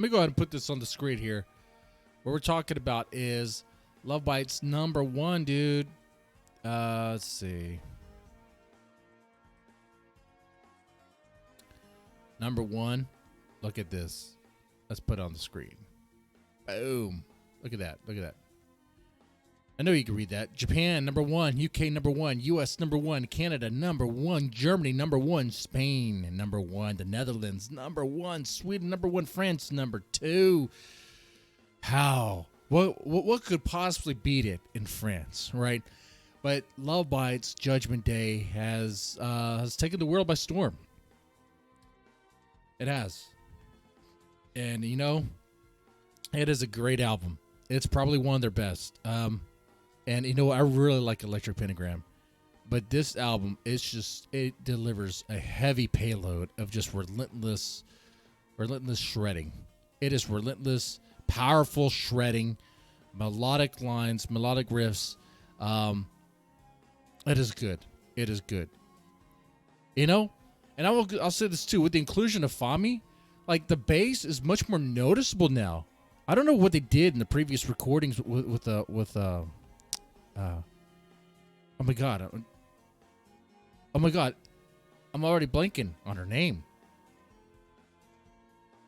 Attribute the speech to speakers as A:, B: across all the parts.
A: Let me go ahead and put this on the screen here. What we're talking about is Love Bites number 1, dude. Let's see. Number 1. Look at this. Let's put it on the screen. Boom. Look at that. Look at that. I know you can read that. Japan, number 1. UK, number 1. US, number 1. Canada, number 1. Germany, number 1. Spain, number 1. The Netherlands, number 1. Sweden, number 1. France, number 2. How? What could possibly beat it in France, right? But Love Bites Judgment Day has taken the world by storm. It has. And, you know, it is a great album. It's probably one of their best. And, you know, I really like Electric Pentagram. But this album, it delivers a heavy payload of just relentless shredding. It is relentless, powerful shredding, melodic lines, melodic riffs. It is good. It is good. You know, and I'll say this too, with the inclusion of Fami, like the bass is much more noticeable now. I don't know what they did in the previous recordings with oh my god, I'm already blanking on her name.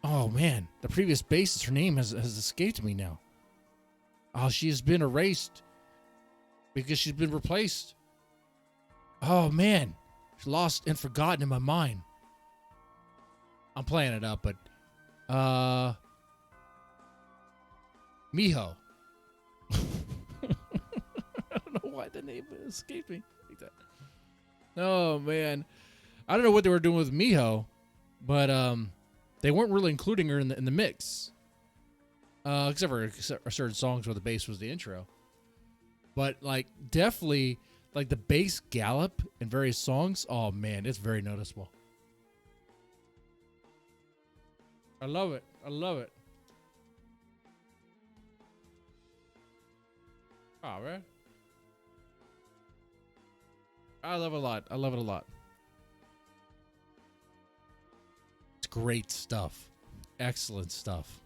A: Oh man, the previous bassist, her name has escaped me now. Oh, she has been erased because she's been replaced. Oh man, she's lost and forgotten in my mind. I'm playing it up, but Miho. I don't know why the name escaped me like that. Oh man, I don't know what they were doing with Miho, but they weren't really including her in the mix, except for certain songs where the bass was the intro. But like definitely like the bass gallop in various songs. Oh man, it's very noticeable. I love it. I love it. Oh man, I love it a lot. I love it a lot. It's great stuff. Excellent stuff.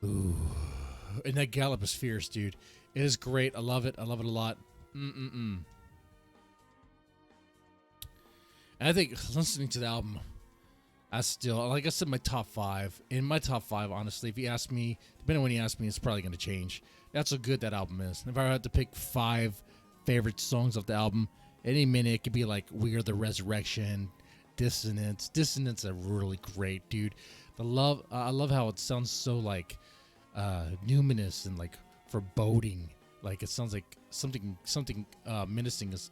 A: Ooh. And that gallop is fierce, dude. It is great. I love it. I love it a lot. And I think listening to the album, I still, like I said, my top 5. In my top 5, honestly, if you ask me, depending on when you ask me, it's probably going to change. That's how good that album is. If I had to pick 5 favorite songs of the album, any minute it could be like We Are the Resurrection, Dissonance. Dissonance are really great, dude. I love how it sounds so like numinous and like foreboding. Like it sounds like something menacing is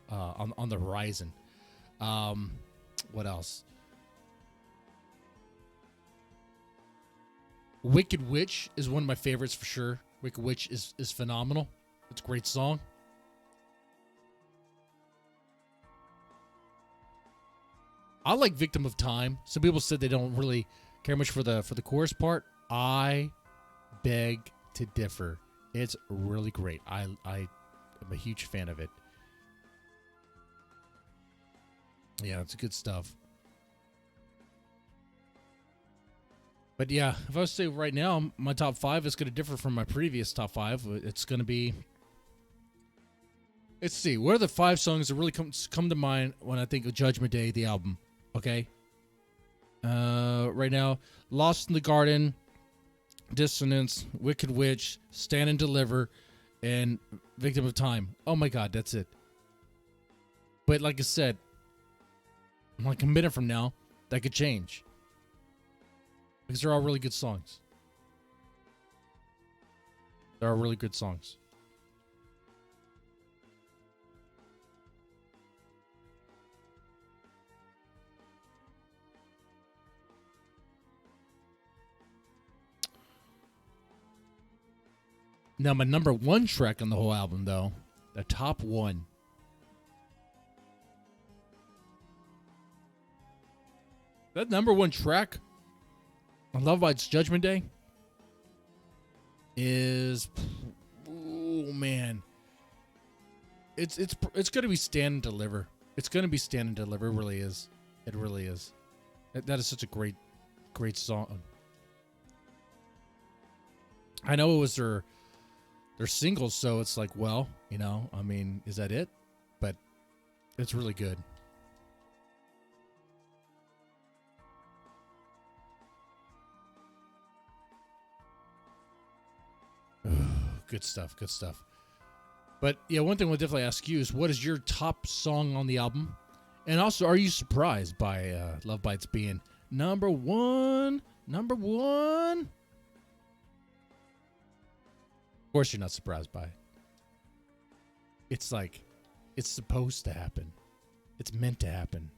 A: on the horizon. What else? Wicked Witch is one of my favorites for sure. Wicked Witch is phenomenal. It's a great song. I like Victim of Time. Some people said they don't really care much for the chorus part. I beg to differ. It's really great. I am a huge fan of it. Yeah, it's good stuff. But yeah, if I was to say right now, my top 5 is going to differ from my previous top 5. It's going to be... Let's see. What are the 5 songs that really come to mind when I think of Judgment Day, the album? Okay. Right now, Lost in the Garden, Dissonance, Wicked Witch, Stand and Deliver, and Victim of Time. Oh my god, that's it. But like I said, like a minute from now, that could change. Because they're all really good songs. They're all really good songs. Now, my number 1 track on the whole album, though, the top 1. That number 1 track on Love Bites Judgment Day is, oh man, it's gonna be Stand and Deliver. It's gonna be Stand and Deliver. It really is. It really is. That is such a great song. I know it was their singles, so it's like, well, you know, I mean, is that it? But it's really good. Good stuff, good stuff. But yeah, one thing we'll definitely ask you is, what is your top song on the album? And also, are you surprised by Love Bites being number one? Number one? Of course you're not surprised by it. It's like, it's supposed to happen. It's meant to happen.